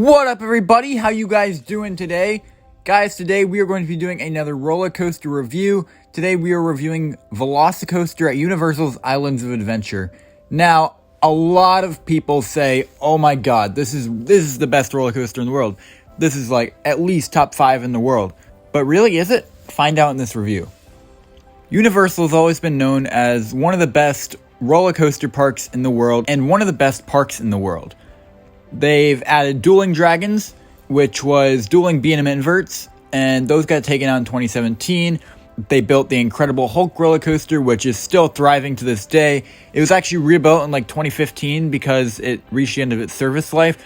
What up, everybody? How you guys doing today? Guys, today we are going to be doing another roller coaster review. Today we are reviewing Velocicoaster at Universal's Islands of Adventure. Now, a lot of people say, oh my god, this is the best roller coaster in the world. This is like at least top 5 in the world. But really, is it? Find out in this review. Universal has always been known as one of the best roller coaster parks in the world and one of the best parks in the world. They've added dueling dragons, which was dueling B&M inverts, and those got taken out in 2017. They built the Incredible Hulk roller coaster, which is still thriving to this day. It was actually rebuilt in like 2015 because it reached the end of its service life,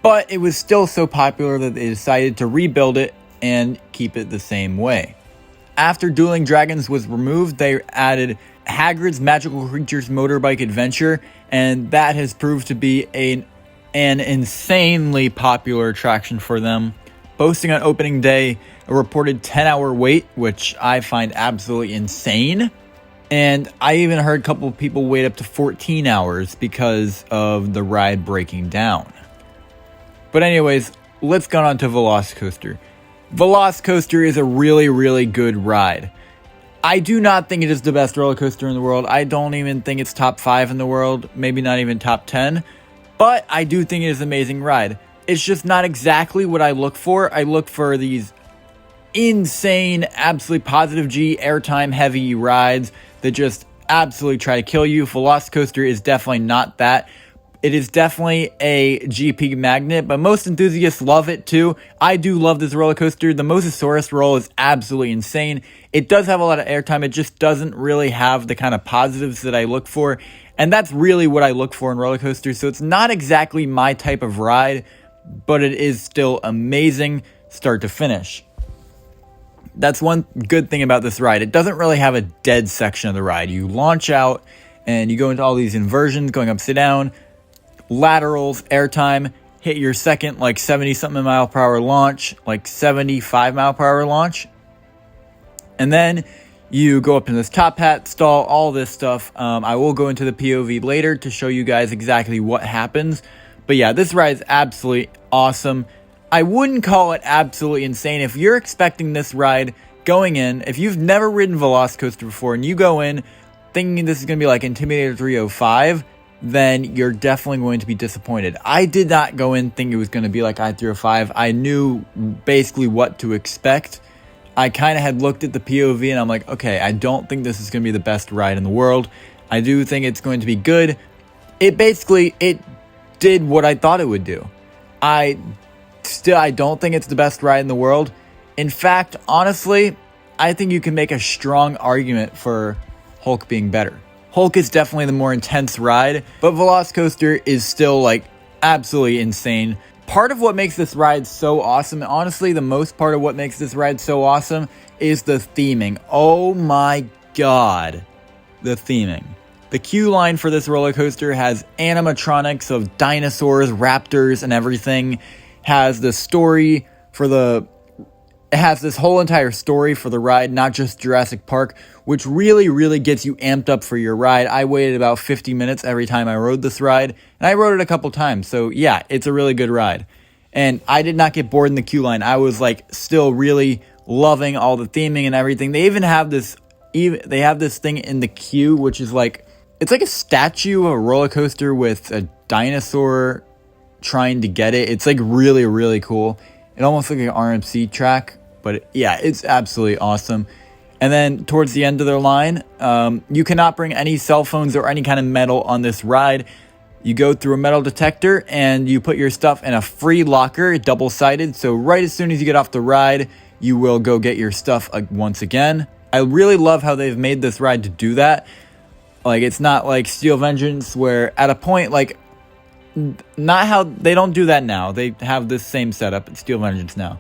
but it was still so popular that they decided to rebuild it and keep it the same way. After Dueling Dragons was removed, they added Hagrid's Magical Creatures Motorbike Adventure, and that has proved to be an insanely popular attraction for them, boasting on opening day a reported 10-hour wait, which I find absolutely insane. And I even heard a couple of people wait up to 14 hours because of the ride breaking down. But anyways, let's go on to Velocicoaster. Velocicoaster is a really, really good ride. I do not think it is the best roller coaster in the world. I don't even think it's top 5 in the world, maybe not even top 10. But I do think it is an amazing ride. It's just not exactly what I look for. I look for these insane, absolutely positive G, airtime heavy rides that just absolutely try to kill you. Velocicoaster is definitely not that. It is definitely a GP magnet, but most enthusiasts love it too. I do love this roller coaster. The Mosasaurus roll is absolutely insane. It does have a lot of airtime. It just doesn't really have the kind of positives that I look for. And that's really what I look for in roller coasters. So it's not exactly my type of ride, but it is still amazing start to finish. That's one good thing about this ride. It doesn't really have a dead section of the ride. You launch out and you go into all these inversions, going upside down, laterals, airtime, hit your second like 70 something mile per hour launch, like 75 mile per hour launch. And then you go up in this top hat, stall, all this stuff. I will go into the POV later to show you guys exactly what happens. But yeah, this ride is absolutely awesome. I wouldn't call it absolutely insane. If you're expecting this ride going in, if you've never ridden Velocicoaster before and you go in thinking this is going to be like Intimidator 305, then you're definitely going to be disappointed. I did not go in thinking it was going to be like I-305. I knew basically what to expect. I kind of had looked at the POV and I'm like, okay, I don't think this is going to be the best ride in the world. I do think it's going to be good. It did what I thought it would do. I don't think it's the best ride in the world. In fact, honestly, I think you can make a strong argument for Hulk being better. Hulk is definitely the more intense ride, but Velocicoaster is still like absolutely insane. Part of what makes this ride so awesome, honestly, the most part of what makes this ride so awesome is the theming. Oh my god, the theming. The queue line for this roller coaster has animatronics of dinosaurs, raptors, and everything. Has the story for it has this whole entire story for the ride, not just Jurassic Park, which really, really gets you amped up for your ride. I waited about 50 minutes every time I rode this ride, and I rode it a couple times. So yeah, it's a really good ride. And I did not get bored in the queue line. I was like still really loving all the theming and everything. They even have this thing in the queue, which is like, it's like a statue of a roller coaster with a dinosaur trying to get it. It's like really, really cool. It almost looks like an RMC track, but yeah, it's absolutely awesome. And then towards the end of their line, you cannot bring any cell phones or any kind of metal on this ride. You go through a metal detector and you put your stuff in a free locker, double-sided. So right as soon as you get off the ride, you will go get your stuff once again. I really love how they've made this ride to do that. Like, it's not like Steel Vengeance where at a point, like, not how they don't do that now. They have this same setup at Steel Vengeance now.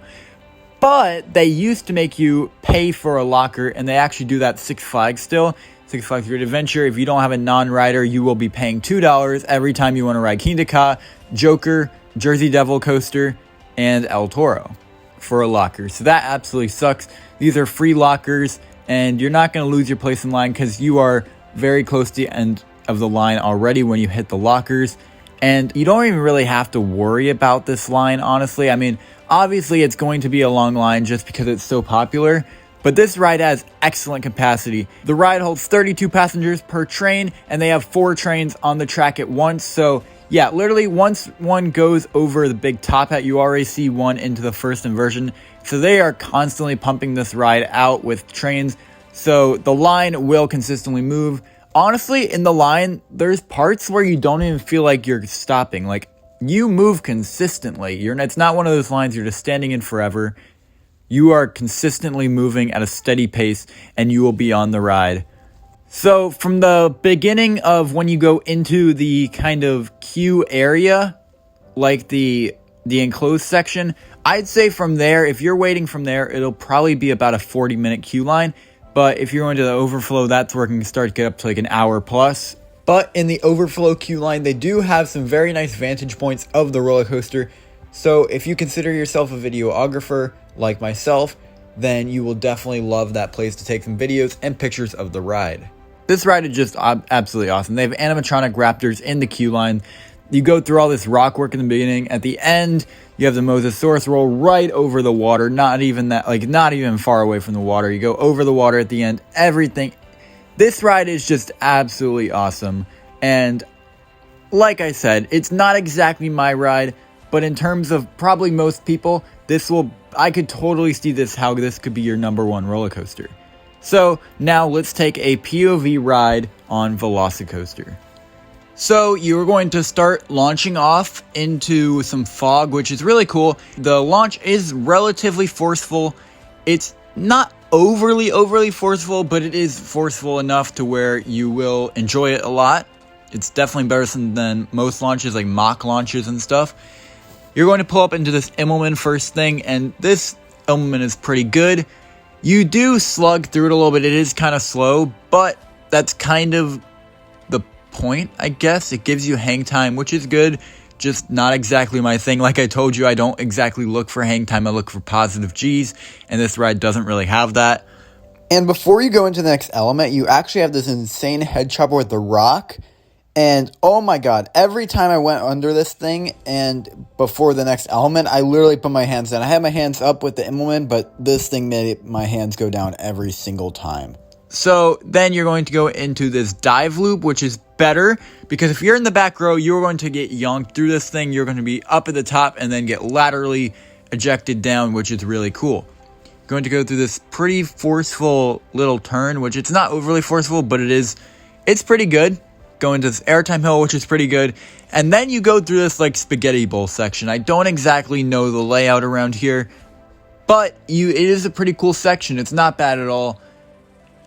But they used to make you pay for a locker, and they actually do that Six Flags still. Six Flags Great Adventure. If you don't have a non-rider, you will be paying $2 every time you want to ride Kingda Ka, Joker, Jersey Devil Coaster, and El Toro for a locker. So that absolutely sucks. These are free lockers, and you're not going to lose your place in line because you are very close to the end of the line already when you hit the lockers. And you don't even really have to worry about this line, honestly. I mean, obviously it's going to be a long line just because it's so popular, but this ride has excellent capacity. The ride holds 32 passengers per train, and they have 4 trains on the track at once. So yeah, literally once one goes over the big top hat, you already see one into the first inversion. So they are constantly pumping this ride out with trains. So the line will consistently move. Honestly, in the line, there's parts where you don't even feel like you're stopping. Like, you move consistently. It's not one of those lines you're just standing in forever. You are consistently moving at a steady pace, and you will be on the ride. So from the beginning of when you go into the kind of queue area, like the enclosed section, I'd say from there, if you're waiting from there, it'll probably be about a 40-minute queue line. But if you're going to the overflow, that's where it can start to get up to like an hour plus. But in the overflow queue line, they do have some very nice vantage points of the roller coaster. So if you consider yourself a videographer like myself, then you will definitely love that place to take some videos and pictures of the ride. This ride is just absolutely awesome. They have animatronic raptors in the queue line. You go through all this rock work in the beginning. At the end, you have the Mosasaurus roll right over the water. Not even far away from the water. You go over the water at the end. Everything. This ride is just absolutely awesome. And like I said, it's not exactly my ride, but in terms of probably most people, I could totally see how this could be your number one roller coaster. So now let's take a POV ride on Velocicoaster. So you're going to start launching off into some fog, which is really cool. The launch is relatively forceful. It's not overly forceful, but it is forceful enough to where you will enjoy it a lot. It's definitely better than most launches, like mock launches and stuff. You're going to pull up into this Immelman first thing, and this Immelman is pretty good. You do slug through it a little bit. It is kind of slow, but that's kind of the point, I guess. It gives you hang time, which is good, just not exactly my thing. Like I told you, I don't exactly look for hang time. I look for positive G's, and this ride doesn't really have that. And before you go into the next element, you actually have this insane head chopper with the rock. And oh my god, every time I went under this thing and before the next element, I literally put my hands down. I had my hands up with the Immelman, but this thing made my hands go down every single time. So then you're going to go into this dive loop, which is better because if you're in the back row, you're going to get yonked through this thing. You're going to be up at the top and then get laterally ejected down, which is really cool. Going to go through this pretty forceful little turn, which it's not overly forceful, but it's pretty good. Go into this airtime hill, which is pretty good. And then you go through this like spaghetti bowl section. I don't exactly know the layout around here, but it is a pretty cool section. It's not bad at all.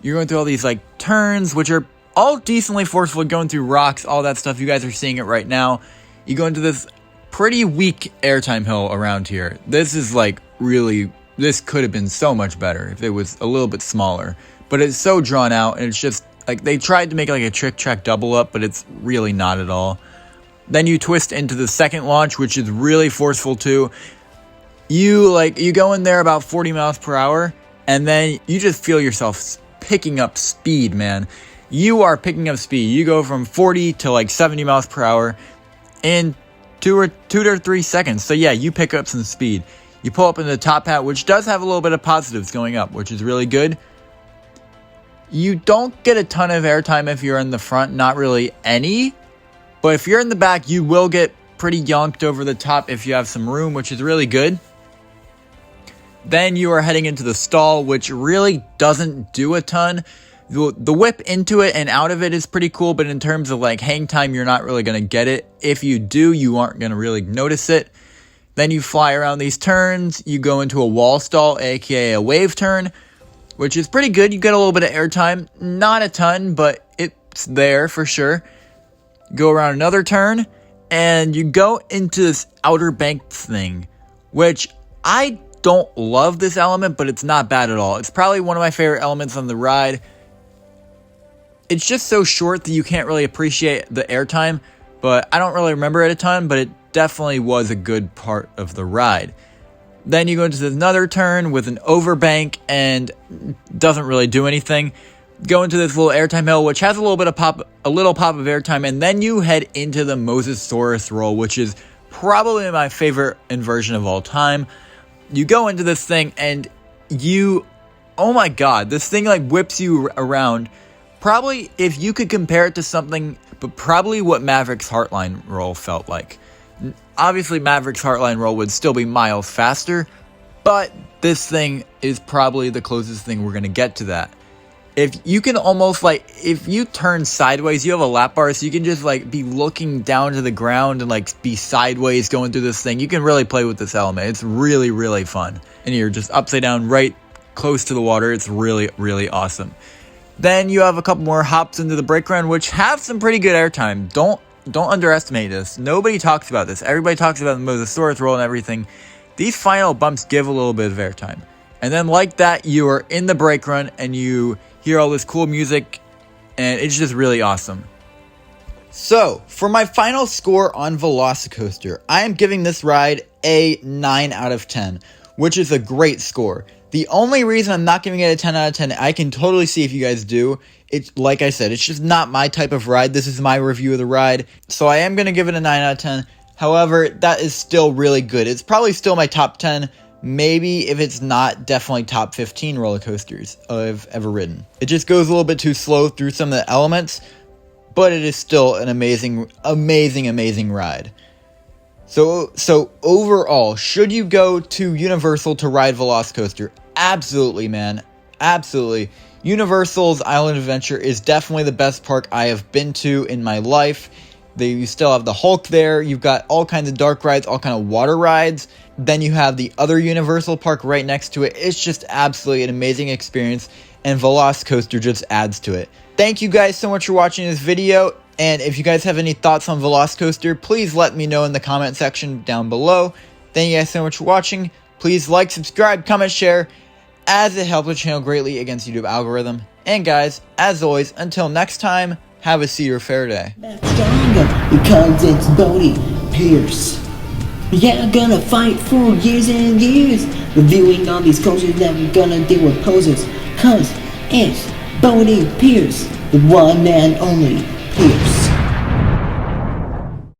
You're going through all these like turns, which are all decently forceful, going through rocks, all that stuff. You guys are seeing it right now. You go into this pretty weak airtime hill around here. This is like this could have been so much better if it was a little bit smaller, but it's so drawn out and it's just like they tried to make it like a trick track double up, but it's really not at all. Then you twist into the second launch, which is really forceful too. You go in there about 40 miles per hour, and then you just feel yourself picking up speed, man. You are picking up speed. You go from 40 to like 70 miles per hour in 2 to 3 seconds. So yeah, you pick up some speed. You pull up into the top hat, which does have a little bit of positives going up, which is really good. You don't get a ton of airtime if you're in the front, not really any. But if you're in the back, you will get pretty yonked over the top if you have some room, which is really good. Then you are heading into the stall, which really doesn't do a ton. The whip into it and out of it is pretty cool, but in terms of like hang time, you're not really going to get it. If you do, you aren't going to really notice it. Then you fly around these turns. You go into a wall stall, aka a wave turn, which is pretty good. You get a little bit of airtime, not a ton, but it's there for sure. Go around another turn, and you go into this outer bank thing, which I don't love this element, but it's not bad at all. It's probably one of my favorite elements on the ride. It's just so short that you can't really appreciate the airtime, but I don't really remember it a ton, but it definitely was a good part of the ride. Then you go into another turn with an overbank and doesn't really do anything. go into this little airtime hill, which has a little pop of airtime, and then you head into the Mosasaurus roll, which is probably my favorite inversion of all time. You go into this thing and oh my god, this thing like whips you around. Probably, if you could compare it to something, but probably what Maverick's Heartline roll felt like. Obviously, Maverick's Heartline roll would still be miles faster, but this thing is probably the closest thing we're going to get to that. If you can almost like, if you turn sideways, you have a lap bar, so you can just like be looking down to the ground and like be sideways going through this thing. You can really play with this element. It's really, really fun. And you're just upside down right close to the water. It's really, really awesome. Then you have a couple more hops into the brake run, which have some pretty good airtime. Don't underestimate this. Nobody talks about this. Everybody talks about the Mosasaurus roll and everything. These final bumps give a little bit of airtime. And then like that, you are in the brake run and you hear all this cool music, and it's just really awesome. So, for my final score on Velocicoaster, I am giving this ride a 9 out of 10, which is a great score. The only reason I'm not giving it a 10 out of 10, I can totally see if you guys do. It's like I said, it's just not my type of ride. This is my review of the ride, so I am going to give it a 9 out of 10. However, that is still really good. It's probably still my top 10. Maybe if it's not, definitely top 15 roller coasters I've ever ridden. It just goes a little bit too slow through some of the elements, but it is still an amazing, amazing, amazing ride. So overall, should you go to Universal to ride Velocicoaster? Absolutely, man. Absolutely. Universal's Island Adventure is definitely the best park I have been to in my life. You still have the Hulk there. You've got all kinds of dark rides, all kinds of water rides. Then you have the other Universal park right next to it. It's just absolutely an amazing experience, and Velocicoaster just adds to it. Thank you guys so much for watching this video, and if you guys have any thoughts on Velocicoaster, please let me know in the comment section down below. Thank you guys so much for watching. Please like, subscribe, comment, share, as it helps the channel greatly against YouTube algorithm. And guys, as always, until next time, have a see your fair day. Because it's Bodie Pierce. Yeah, I'm gonna fight for years and years, reviewing all these coasters that we're gonna deal with poses. Cause it's Bodie Pierce, the one and only Pierce.